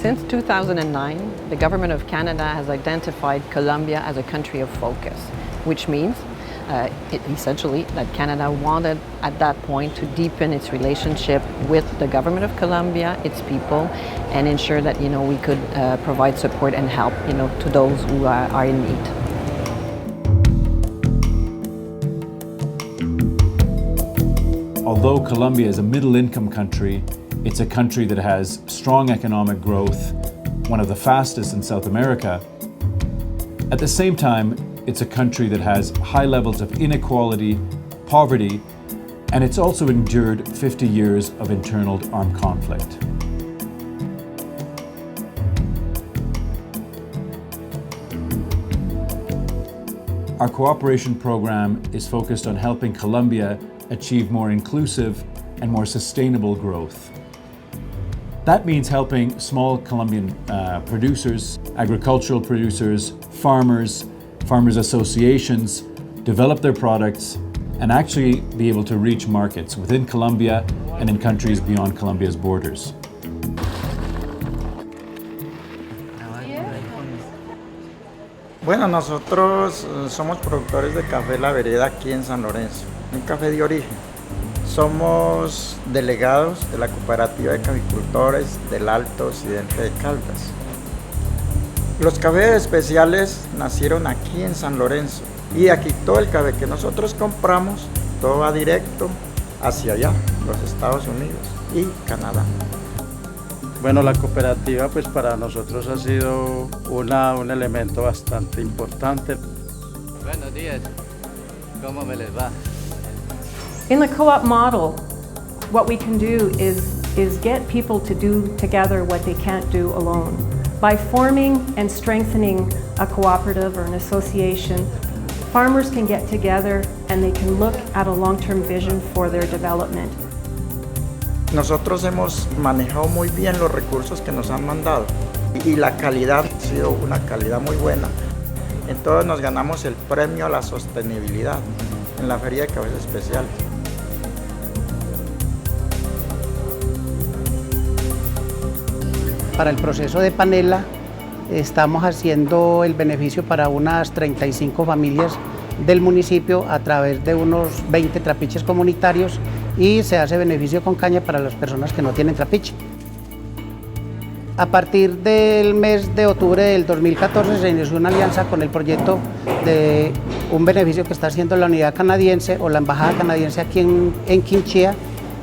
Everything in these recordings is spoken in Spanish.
Since 2009, the Government of Canada has identified Colombia as a country of focus, which means essentially that Canada wanted at that point to deepen its relationship with the Government of Colombia, its people, and ensure that we could provide support and help to those who are in need. Although Colombia is a middle-income country, it's a country that has strong economic growth, one of the fastest in South America. At the same time, it's a country that has high levels of inequality, poverty, and it's also endured 50 years of internal armed conflict. Our cooperation program is focused on helping Colombia achieve more inclusive and more sustainable growth. That means helping small Colombian producers, agricultural producers, farmers associations develop their products and actually be able to reach markets within Colombia and in countries beyond Colombia's borders. Bueno, nosotros somos productores de café La Vereda aquí en San Lorenzo, un café de origen. Somos delegados de la Cooperativa de Caficultores del Alto Occidente de Caldas. Los cafés especiales nacieron aquí en San Lorenzo y aquí todo el café que nosotros compramos, todo va directo hacia allá, los Estados Unidos y Canadá. Bueno, la cooperativa pues para nosotros ha sido un elemento bastante importante. Buenos días, ¿cómo me les va? In the co-op model, what we can do is get people to do together what they can't do alone. By forming and strengthening a cooperative or an association, farmers can get together and they can look at a long-term vision for their development. Nosotros hemos manejado muy bien los recursos que nos han mandado y la calidad ha sido una calidad muy buena. Entonces nos ganamos el premio a la sostenibilidad en la Feria de Cafés Especiales. Para el proceso de panela estamos haciendo el beneficio para unas 35 familias del municipio a través de unos 20 trapiches comunitarios y se hace beneficio con caña para las personas que no tienen trapiche. A partir del mes de octubre del 2014 se inició una alianza con el proyecto de un beneficio que está haciendo la unidad canadiense o la embajada canadiense aquí en Quinchía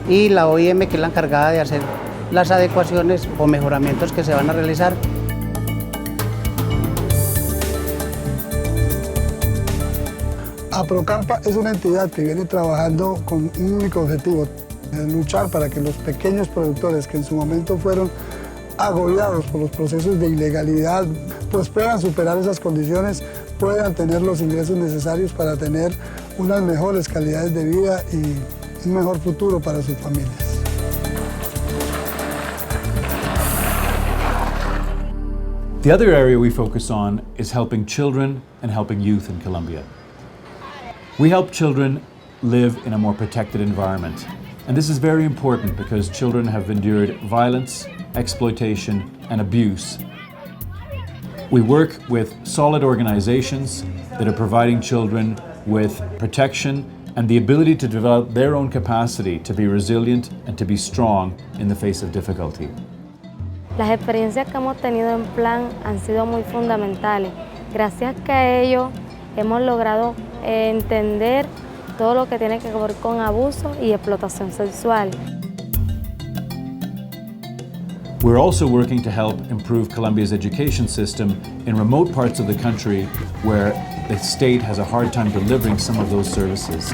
y la OIM, que es la encargada de hacer las adecuaciones o mejoramientos que se van a realizar. Aprocampa es una entidad que viene trabajando con un único objetivo, luchar para que los pequeños productores que en su momento fueron agobiados por los procesos de ilegalidad, pues puedan superar esas condiciones, puedan tener los ingresos necesarios para tener unas mejores calidades de vida y un mejor futuro para sus familias. The other area we focus on is helping children and helping youth in Colombia. We help children live in a more protected environment. And this is very important because children have endured violence, exploitation, and abuse. We work with solid organizations that are providing children with protection and the ability to develop their own capacity to be resilient and to be strong in the face of difficulty. Las experiencias que hemos tenido en plan han sido muy fundamentales. Gracias que a ello hemos logrado entender todo lo que tiene que ver con abuso y explotación sexual. We're also working to help improve Colombia's education system in remote parts of the country where the state has a hard time delivering some of those services.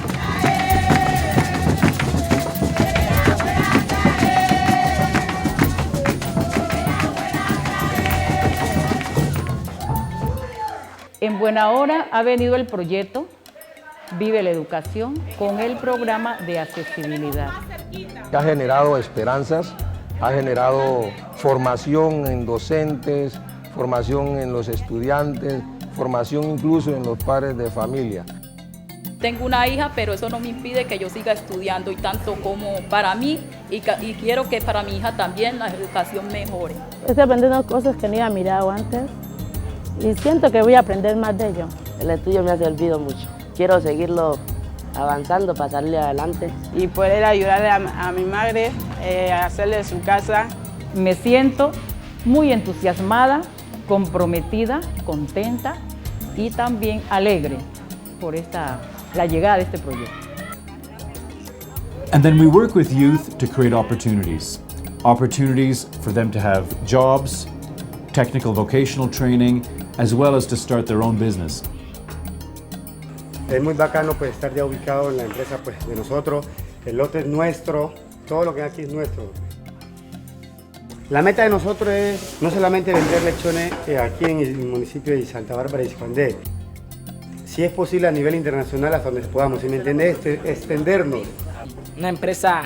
En buena hora ha venido el proyecto Vive la Educación con el programa de accesibilidad. Ha generado esperanzas, ha generado formación en docentes, formación en los estudiantes, formación incluso en los padres de familia. tengo una hija, pero eso no me impide que yo siga estudiando y tanto como para mí y quiero que para mi hija también la educación mejore. Estoy aprendiendo cosas que no había mirado antes y siento que voy a aprender más de ello. El estudio me ha servido mucho. Quiero seguirlo avanzando para salir adelante. Y poder ayudarle a mi madre a hacerle su casa. Me siento muy entusiasmada, comprometida, contenta y también alegre por la llegada de este proyecto. And then we work with youth to create opportunities. Opportunities for them to have jobs, technical vocational training, as well as to start their own business. Es muy bacano pues estar ya ubicado en la empresa pues de nosotros, el lote es nuestro, todo lo que aquí es nuestro. La meta de nosotros es no solamente vender lechones aquí en el municipio de Santa Bárbara y Escondé, si es posible a nivel internacional hasta donde podamos, si me entiendes, extendernos. Una empresa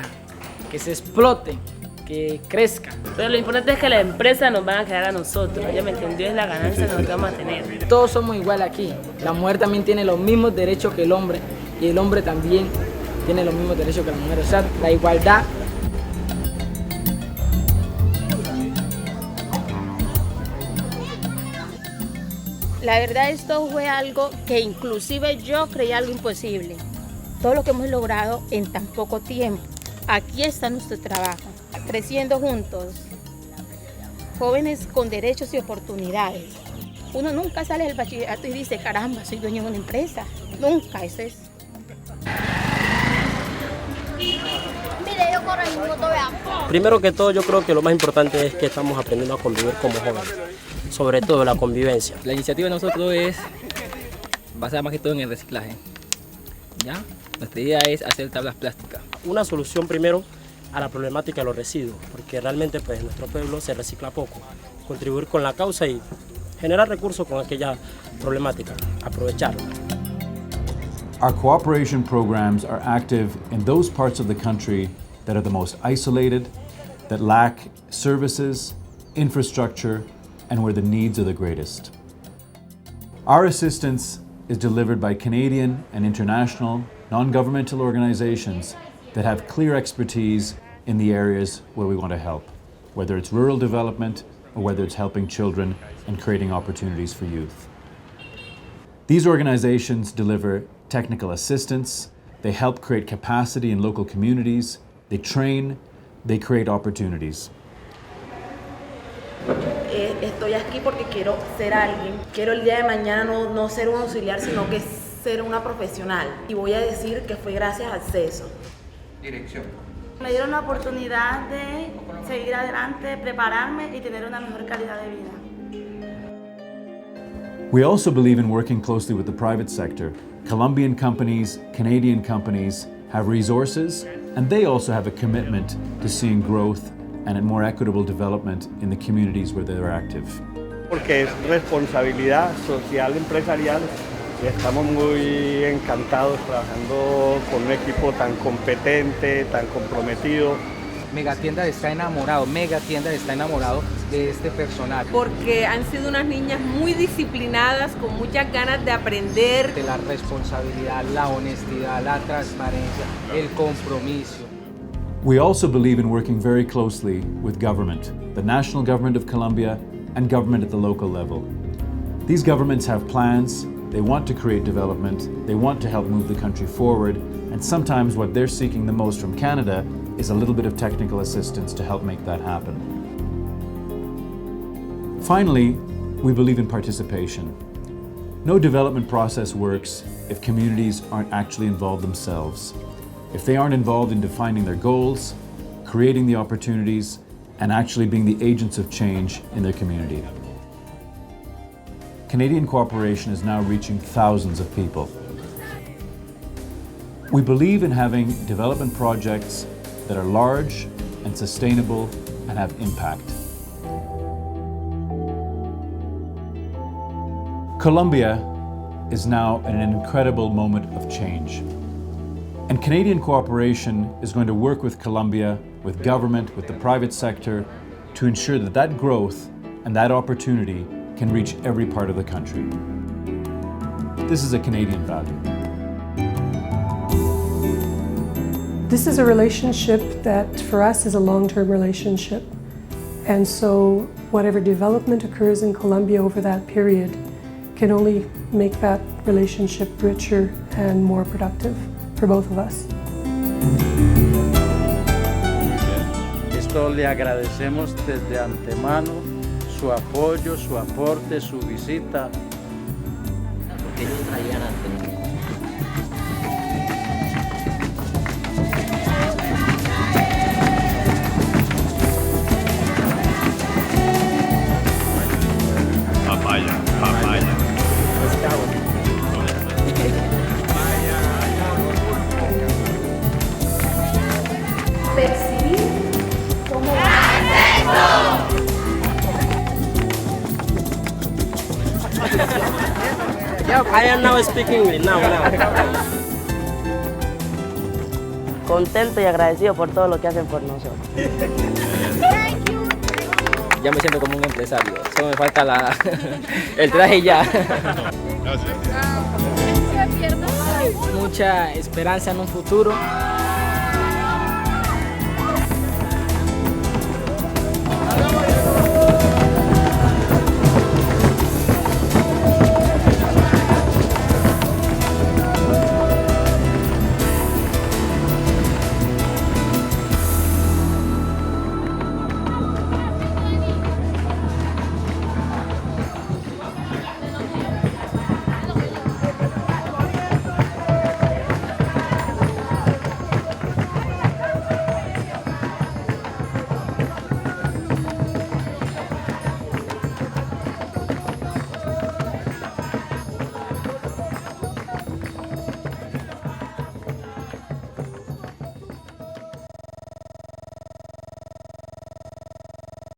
que se explote, que crezca. Pero lo importante es que la empresa nos van a crear a nosotros, ya me entendió, es la ganancia que vamos a tener. Todos somos iguales aquí, la mujer también tiene los mismos derechos que el hombre y el hombre también tiene los mismos derechos que la mujer, o sea, la igualdad. La verdad esto fue algo que inclusive yo creía algo imposible. Todo lo que hemos logrado en tan poco tiempo. Aquí está nuestro trabajo, creciendo juntos. Jóvenes con derechos y oportunidades. Uno nunca sale del bachillerato y dice, caramba, soy dueño de una empresa. Nunca, eso es. Primero que todo, yo creo que lo más importante es que estamos aprendiendo a convivir como jóvenes. Sobre todo la convivencia. La iniciativa de nosotros es basada más que todo en el reciclaje. ¿Ya? Nuestra idea es hacer tablas plásticas. Una solución primero a la problemática de los residuos, porque realmente pues, en nuestro pueblo se recicla poco. Contribuir con la causa y generar recursos con aquella problemática, aprovecharla. Our cooperation programs are active in those parts of the country that are the most isolated, that lack services, infrastructure, and where the needs are the greatest. Our assistance is delivered by Canadian and international non-governmental organizations that have clear expertise in the areas where we want to help, whether it's rural development or whether it's helping children and creating opportunities for youth. These organizations deliver technical assistance, they help create capacity in local communities, they train, they create opportunities. Estoy aquí porque quiero ser alguien. Quiero el día de mañana no ser un auxiliar, sino que ser una profesional. Y voy a decir que fue gracias al CESO. Dirección. Me dieron la oportunidad de seguir adelante, prepararme y tener una mejor calidad de vida. We also believe in working closely with the private sector. Colombian companies, Canadian companies have resources, and they also have a commitment to seeing growth and a more equitable development in the communities where they're active. Porque es responsabilidad social empresarial y estamos muy encantados trabajando con un equipo tan competente, tan comprometido. Megatienda está enamorado de este personal. Porque han sido unas niñas muy disciplinadas, con muchas ganas de aprender. De la responsabilidad, la honestidad, la transparencia, el compromiso. We also believe in working very closely with government, the national government of Colombia and government at the local level. These governments have plans, they want to create development, they want to help move the country forward, and sometimes what they're seeking the most from Canada is a little bit of technical assistance to help make that happen. Finally, we believe in participation. No development process works if communities aren't actually involved themselves. If they aren't involved in defining their goals, creating the opportunities, and actually being the agents of change in their community. Canadian cooperation is now reaching thousands of people. We believe in having development projects that are large and sustainable and have impact. Colombia is now in an incredible moment of change. And Canadian cooperation is going to work with Colombia, with government, with the private sector, to ensure that that growth and that opportunity can reach every part of the country. This is a Canadian value. This is a relationship that for us is a long-term relationship. And so whatever development occurs in Colombia over that period can only make that relationship richer and more productive for both of us. Esto le agradecemos desde antemano su apoyo, su aporte, su visita. Porque ellos traían antes. Papaya, papaya. Percibir como I am now speaking English now. Contento y agradecido por todo lo que hacen por nosotros. Ya me siento como un empresario, solo me falta el traje ya. Mucha esperanza en un futuro.